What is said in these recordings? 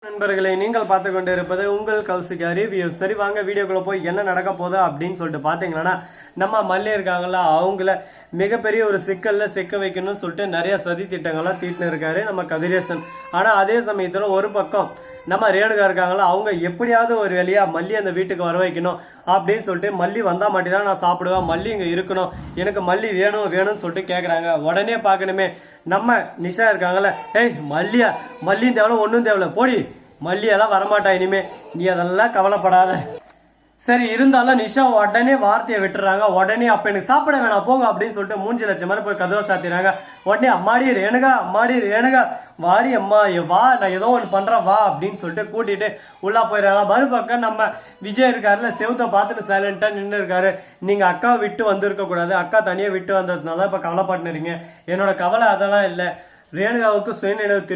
நண்பர்களை நீங்கள் பார்த்து கொண்டு இருப்பது உங்கள் கௌசிகா ரிவ்யூ. சரி வாங்க வீடியோக்குள்ள போய் என்ன நடக்க போகுது அப்படின்னு சொல்லிட்டு பாத்தீங்கன்னா, நம்ம மல்லி இருக்காங்கல்ல அவங்கள மிகப்பெரிய ஒரு சிக்கல்ல சிக்க வைக்கணும்னு சொல்லிட்டு நிறைய சதி திட்டங்கள்லாம் தீட்டின்னு இருக்காரு நம்ம கதிரேசன். ஆனா அதே சமயத்துல ஒரு பக்கம் நம்ம ரேணுகா இருக்காங்களா அவங்க எப்படியாவது ஒரு வழியா மல்லி அந்த வீட்டுக்கு வர வைக்கணும் அப்படின்னு சொல்லிட்டு மல்லி வந்தா மட்டும்தான் நான் சாப்பிடுவேன், மல்லி இங்க இருக்கணும், எனக்கு மல்லி வேணும் வேணும்னு சொல்லிட்டு கேக்குறாங்க. உடனே பாக்கணுமே நம்ம நிஷா இருக்காங்கல்ல, ஏய் மல்லியும் தேவையில்ல ஒன்னும் தேவையில்ல போடி, மல்லியெல்லாம் வரமாட்டா இனிமே, நீ அதெல்லாம் கவலைப்படாத. சரி இருந்தாலும் நிஷா உடனே வார்த்தையை விட்டுறாங்க. உடனே அப்ப எனக்கு சாப்பிட வேணாம் போங்க அப்படின்னு சொல்லிட்டு 3 லட்சம் மாதிரி போய் கதவை சாத்திடுறாங்க. உடனே அம்மாடி ரேணுகா வாடி அம்மா வா, நான் ஏதோ ஒன்று பண்றேன் வா அப்படின்னு சொல்லிட்டு கூட்டிட்டு உள்ளா போயிடுறாங்க. மறுபக்கம் நம்ம விஜய் இருக்காருல, செவுத்த பார்த்துட்டு சைலண்டா நின்று இருக்காரு. நீங்க அக்காவை விட்டு வந்திருக்க கூடாது, அக்கா தனியா விட்டு வந்ததுனால இப்ப கவலைப்பட்டுறீங்க. என்னோட கவலை அதெல்லாம் இல்லை, ரேணுகாவுக்கு சுயநினைவு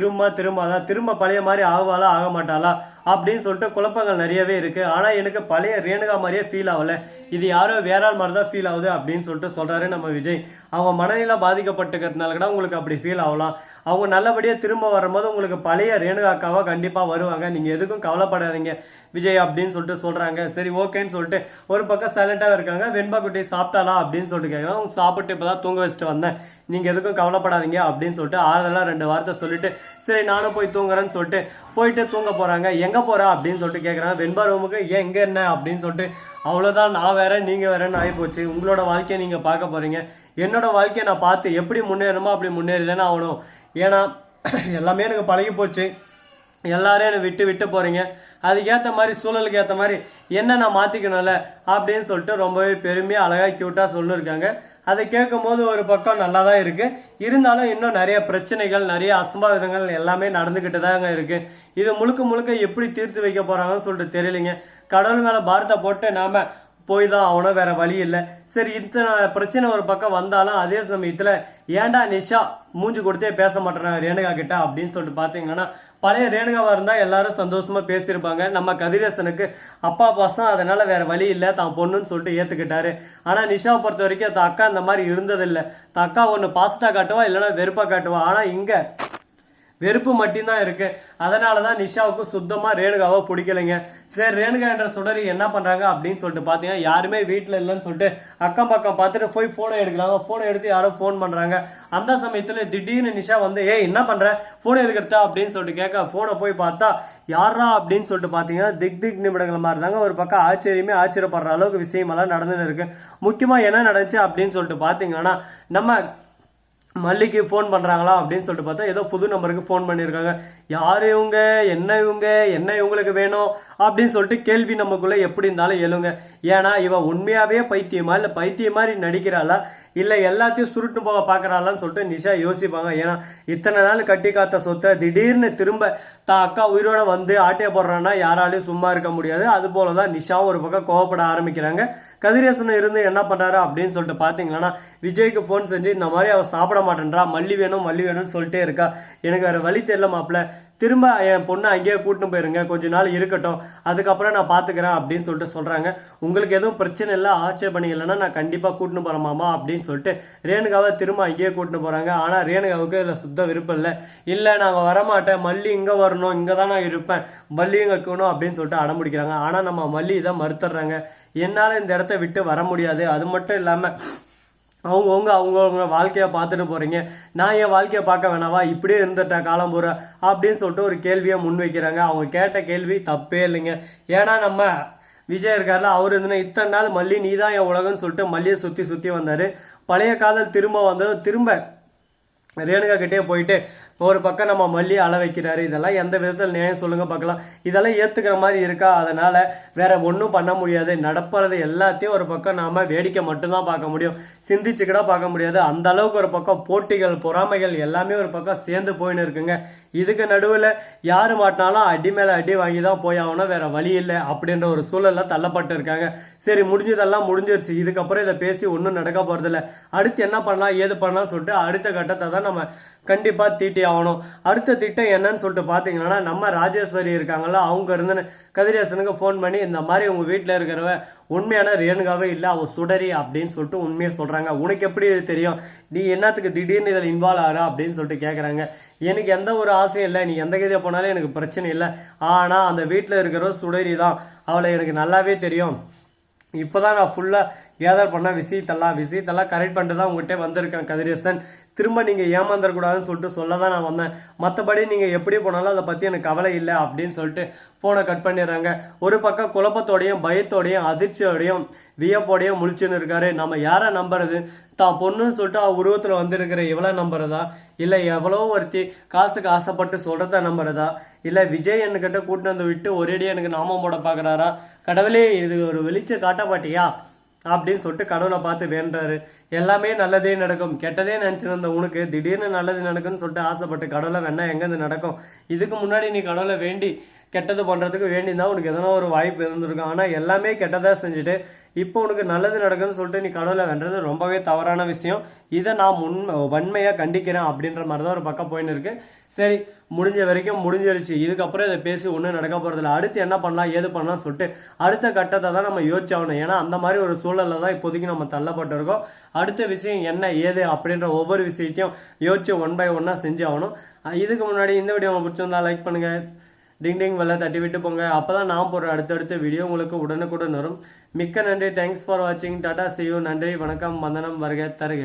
திரும்ப பழைய மாதிரி ஆகுவாளா ஆக மாட்டாளா அப்படின்னு சொல்லிட்டு குழப்பங்கள் நிறையவே இருக்கு. ஆனா எனக்கு பழைய ரேணுகா மாதிரியே ஃபீல் ஆகல, இது யாரோ வேற ஆள் மாதிரி தான் ஃபீல் ஆகுது அப்படின்னு சொல்லிட்டு சொல்றாரு நம்ம விஜய். அவங்க மனநிலை பாதிக்கப்பட்டுக்கிறதுனால கூட உங்களுக்கு அப்படி ஃபீல் ஆகலாம். அவங்க நல்லபடியா திரும்ப வரும்போது உங்களுக்கு பழைய ரேணுகாக்காவா கண்டிப்பா வருவாங்க, நீங்க எதுக்கும் கவலைப்படாதீங்க விஜய் அப்படின்னு சொல்லிட்டு சொல்றாங்க. சரி ஓகேன்னு சொல்லிட்டு ஒரு பக்கம் சைலண்டா இருக்காங்க. வெண்பா குட்டி சாப்பிட்டாலா அப்படின்னு சொல்லிட்டு கேட்கலாம். அவங்க சாப்பிட்டு இப்பதான் தூங்க வச்சுட்டு வந்தேன், நீங்க எதுக்கும் கவலைப்படாதீங்க அப்படின்னு சொல்லிட்டு ஆறுதலா 2 வார்த்தை சொல்லிட்டு சரி நானும் போய் தூங்குறேன்னு சொல்லிட்டு போயிட்டு தூங்க போறாங்க. எங்க போறா அப்படின்னு சொல்லிட்டு கேட்கறாங்க. வெண்பா ரூமுக்கு. ஏன் எங்க என்ன அப்படின்னு சொல்லிட்டு, அவ்வளவுதான் நான் வேற நீங்க வேறன்னு ஆகிப்போச்சு, உங்களோட வாழ்க்கையை நீங்க பார்க்க போறீங்க, என்னோட வாழ்க்கையை நான் பார்த்து எப்படி முன்னேறணுமோ அப்படி முன்னேறிதானே ஆகணும், ஏன்னா எல்லாமே எனக்கு பழகி போச்சு, எல்லாரும் என்னை விட்டு போறீங்க, அதுக்கேற்ற மாதிரி சூழலுக்கு ஏற்ற மாதிரி என்ன நான் மாத்திக்கணும்ல அப்படின்னு சொல்லிட்டு ரொம்பவே பெருமையா அழகா கியூட்டா சொல்லிருக்காங்க. அதை கேட்கும் போது ஒரு பக்கம் நல்லா தான் இருக்கு, இருந்தாலும் இன்னும் நிறைய பிரச்சனைகள் நிறைய அசம்பாவிதங்கள் எல்லாமே நடந்துகிட்டு தாங்க இருக்கு. இது முழுக்க எப்படி தீர்த்து வைக்க போறாங்கன்னு சொல்லிட்டு தெரியலைங்க. கடவுள் மேல பாரத்தை போட்டு நாம போய் தான் அவனும் வேற வழி இல்லை. சரி இத்தனை பிரச்சனை ஒரு பக்கம் வந்தாலும் அதே சமயத்துல ஏன்டா நிஷா மூஞ்சி கொடுத்தே பேச மாட்டேறாங்க ரேணுகா கிட்ட அப்படின்னு சொல்லிட்டு பாத்தீங்கன்னா, பழைய ரேணுகாவா இருந்தா எல்லாரும் சந்தோஷமா பேசியிருப்பாங்க. நம்ம கதிரேசனுக்கு அப்பா பாசம், அதனால வேற வழி இல்லை, தான் பொண்ணுன்னு சொல்லிட்டு ஏத்துக்கிட்டாரு. ஆனா நிஷாவை பொறுத்த வரைக்கும் தான் அக்கா இந்த மாதிரி இருந்ததில்லை, தான் அக்கா ஒண்ணு பாசிட்டா காட்டுவா இல்லைன்னா வெறுப்பா காட்டுவா, ஆனா இங்க வெறுப்பு மட்டும்தான் இருக்கு. அதனாலதான் நிஷாவுக்கு சுத்தமா ரேணுகாவை பிடிக்கலைங்க. சரி ரேணுகா என்ற சுடரி என்ன பண்றாங்க அப்படின்னு சொல்லிட்டு பாத்தீங்கன்னா, யாருமே வீட்டுல இல்லைன்னு சொல்லிட்டு அக்கம் பக்கம் பார்த்துட்டு போய் போனை எடுக்கிறாங்க. போனை எடுத்து யாரோ போன் பண்றாங்க. அந்த சமயத்துல திடீர்னு நிஷா வந்து ஏய் என்ன பண்ற, போனை எடுக்கிறதா அப்படின்னு சொல்லிட்டு கேட்க போனை போய் பார்த்தா யாரா அப்படின்னு சொல்லிட்டு பாத்தீங்கன்னா திக் நிமிடங்கள் மாதிரி தாங்க. ஒரு பக்கம் ஆச்சரியப்படுற அளவுக்கு விஷயமெல்லாம் நடந்துன்னு இருக்கு. முக்கியமா என்ன நடந்துச்சு அப்படின்னு சொல்லிட்டு பாத்தீங்கன்னா, நம்ம மல்லிக்கு ஃபோன் பண்றாங்களா அப்படின்னு சொல்லிட்டு பார்த்தா ஏதோ புது நம்பருக்கு ஃபோன் பண்ணியிருக்காங்க. யார் இவங்க, என்ன இவங்களுக்கு வேணும் அப்படின்னு சொல்லிட்டு கேள்வி நமக்குள்ள எப்படி இருந்தாலும் எழுங்க. ஏன்னா இவ உண்மையாவே பைத்தியமா இல்ல பைத்தியம் மாதிரி நடிக்கிறாளா இல்ல எல்லாத்தையும் சுருட்டு போக பாக்குறாளான்னு சொல்லிட்டு நிஷா யோசிப்பாங்க. ஏன்னா இத்தனை நாள் கட்டி காத்த சொத்தை திடீர்னு திரும்ப தான் அக்கா உயிரோட வந்து ஆட்டைய போடுறான்னா யாராலையும் சும்மா இருக்க முடியாது. அது போலதான் நிஷாவும் ஒரு பக்கம் கோவப்பட ஆரம்பிக்கிறாங்க. கதிரேசன் இருந்து என்ன பண்றாரு அப்படின்னு சொல்லிட்டு பாத்தீங்கன்னா, விஜய்க்கு போன் செஞ்சு இந்த மாதிரி அவ சாப்பிட மாட்டேன்றா, மல்லி வேணும்னு சொல்லிட்டே இருக்கா, எனக்கு வேற வழி தெரியல மாப்பிள்ள, திரும்ப என் பொண்ணை அங்கேயே கூட்டின்னு போயிருங்க, கொஞ்ச நாள் இருக்கட்டும், அதுக்கப்புறம் நான் பாத்துக்கிறேன் அப்படின்னு சொல்லிட்டு சொல்றாங்க. உங்களுக்கு எதுவும் பிரச்சனை இல்லை, ஆட்சேபணி இல்லைன்னா நான் கண்டிப்பா கூட்டின்னு போறேன் மாமா அப்படின்னு சொல்லிட்டு ரேணுகாவை திரும்ப அங்கேயே கூட்டின்னு போறாங்க. ஆனா ரேணுகாவுக்கு இதுல சுத்த விருப்பம் இல்ல நாங்க வரமாட்டேன், மல்லி இங்க வரணும், இங்கதான் நான் இருப்பேன், மல்லி இங்க இருக்கணும் அப்படின்னு சொல்லிட்டு அடம்பிடிக்கிறாங்க. ஆனா நம்ம மல்லி இதை மறுத்துறாங்க. என்னால இந்த இடத்த விட்டு வர முடியாது, அது மட்டும் இல்லாம அவங்க வாழ்க்கைய பார்த்துட்டு போறீங்க, நான் என் வாழ்க்கைய பார்க்க வேணாவா, இப்படியே இருந்துட்டேன் காலம் பூரா அப்படின்னு சொல்லிட்டு ஒரு கேள்வியை முன்வைக்கிறாங்க. அவங்க கேட்ட கேள்வி தப்பே இல்லைங்க. ஏன்னா நம்ம விஜய் இருக்காருல, அவரு இருந்தனா இத்தனை நாள் மல்லி நீதான் என் உலகம்னு சொல்லிட்டு மல்லியை சுத்தி வந்தாரு. பழைய காதல் திரும்ப வந்ததும் திரும்ப ரேணுகா கிட்டே போயிட்டு ஒரு பக்கம் நம்ம மல்லி அள வைக்கிறாரு. இதெல்லாம் எந்த விதத்தில் நியாயம் சொல்லுங்க பார்க்கலாம். இதெல்லாம் ஏத்துக்கிற மாதிரி இருக்கா? அதனால வேற ஒன்றும் பண்ண முடியாது. நடப்புறது எல்லாத்தையும் ஒரு பக்கம் நாம வேடிக்கை மட்டும்தான் பார்க்க முடியும், சிந்திச்சுக்கிட்டா பார்க்க முடியாது. அந்த அளவுக்கு ஒரு பக்கம் போட்டிகள் பொறாமைகள் எல்லாமே ஒரு பக்கம் சேர்ந்து போயின்னு இருக்குங்க. இதுக்கு நடுவில் யாரு மாட்டினாலும் அடி மேல அடி வாங்கி தான் போய் ஆகணும், வேற வழி இல்லை அப்படின்ற ஒரு சூழல்ல தள்ளப்பட்டு இருக்காங்க. சரி முடிஞ்சதெல்லாம் முடிஞ்சிருச்சு, இதுக்கப்புறம் இதை பேசி ஒன்றும் நடக்க போறது இல்லை. அடுத்து என்ன பண்ணலாம் ஏது பண்ணலாம் சொல்லிட்டு அடுத்த கட்டத்தை தான் நம்ம கண்டிப்பா தீட்டி ஆகணும். அடுத்த திட்டம் என்னன்னு சொல்லிட்டு பாத்தீங்கன்னா, நம்ம ராஜேஸ்வரி இருக்காங்கல்ல, அவங்க இருந்து கதிரேசனுக்கு போன் பண்ணி இந்த மாதிரி உங்க வீட்டுல இருக்கிறவ உண்மையான ரேணுகாவே இல்ல, அவ சுடரி அப்படின்னு சொல்லிட்டு உண்மையை சொல்றாங்க. உனக்கு எப்படி இது தெரியும், நீ என்னத்துக்கு திடீர்னு இதில் இன்வால்வ் ஆகிறா அப்படின்னு சொல்லிட்டு கேட்குறாங்க. எனக்கு எந்த ஒரு ஆசையும் இல்லை, நீ எந்த கதையை போனாலும் எனக்கு பிரச்சனை இல்லை. ஆனா அந்த வீட்டில் இருக்கிற சுடரி தான், அவளை எனக்கு நல்லாவே தெரியும். இப்போதான் நான் ஃபுல்லாக கேதர் பண்ண விஷயத்தெல்லாம் கரெக்ட் பண்ணிட்டு தான் உங்ககிட்ட வந்திருக்கேன் கதிரேசன். திரும்ப நீங்கள் ஏமாந்துடக்கூடாதுன்னு சொல்லிட்டு சொல்ல தான் நான் வந்தேன். மற்றபடி நீங்கள் எப்படி போனாலும் அதை பற்றி எனக்கு கவலை இல்லை அப்படின்னு சொல்லிட்டு ஃபோனை கட் பண்ணிடுறாங்க. ஒரு பக்கம் குழப்பத்தோடையும் பயத்தோடையும் அதிர்ச்சியோடையும் வியப்போடையும் முழிச்சுன்னு இருக்காரு. நம்ம யாரை நம்புறது, தான் பொண்ணுன்னு சொல்லிட்டு உருவத்தில் வந்திருக்கிற இவ்வளோ நம்புறதா, இல்லை எவ்வளோ ஒருத்தி காசுக்கு ஆசைப்பட்டு சொல்கிறத நம்புறதா, இல்லை விஜய் என்கிட்ட கூட்டிட்டு வந்து விட்டு ஒரேடியாக எனக்கு நாமம் போட பார்க்குறாரா, கடவுளே இது ஒரு வெளிச்ச காட்ட மாட்டியா அப்படின்னு சொல்லிட்டு கடவுளை பார்த்து வேண்டாரு. எல்லாமே நல்லதே நடக்கும், கெட்டதே நினைச்சிருந்த உனக்கு திடீர்னு நல்லது நடக்கும்னு சொல்லிட்டு ஆசைப்பட்டு கடவுளை வேணா எங்கேருந்து நடக்கும். இதுக்கு முன்னாடி நீ கடவுளை வேண்டி கெட்டது பண்றதுக்கு வேண்டிதான் உனக்கு எதனா ஒரு வாய்ப்பு இருந்திருக்கும். ஆனா எல்லாமே கெட்டதா செஞ்சுட்டு இப்போ உனக்கு நல்லது நடக்கும்னு சொல்லிட்டு நீ கடவுளை வென்றது ரொம்பவே தவறான விஷயம். இதை நான் வன்மையா கண்டிக்கிறேன் அப்படின்ற மாதிரி தான் ஒரு பக்கம் போயின்னு இருக்கு. சரி, முடிஞ்ச வரைக்கும் முடிஞ்சிருச்சு, இதுக்கப்புறம் இதை பேசி ஒன்றும் நடக்க போறதில்ல. அடுத்து என்ன பண்ணலாம் ஏது பண்ணலாம்னு சொல்லிட்டு அடுத்த கட்டத்தை தான் நம்ம யோசிச்சாகணும். ஏன்னா அந்த மாதிரி ஒரு சூழல்ல தான் இப்போதைக்கு நம்ம தள்ளப்பட்டிருக்கோம். அடுத்த விஷயம் என்ன ஏது அப்படின்ற ஒவ்வொரு விஷயத்தையும் யோசிச்சு 1 by 1 செஞ்சு ஆகணும். இதுக்கு முன்னாடி இந்த வீடியோ உங்களுக்கு பிடிச்சிருந்தா லைக் பண்ணுங்க, டிங் வெள்ள தட்டி விட்டு போங்க. அப்பதான் நான் போடுற அடுத்தடுத்த வீடியோ உங்களுக்கு உடனுக்குடன் வரும். மிக்க நன்றி. தேங்க்ஸ் ஃபார் வாட்சிங். Tata, see you. நன்றி, வணக்கம், வந்தனம், வருக தருக.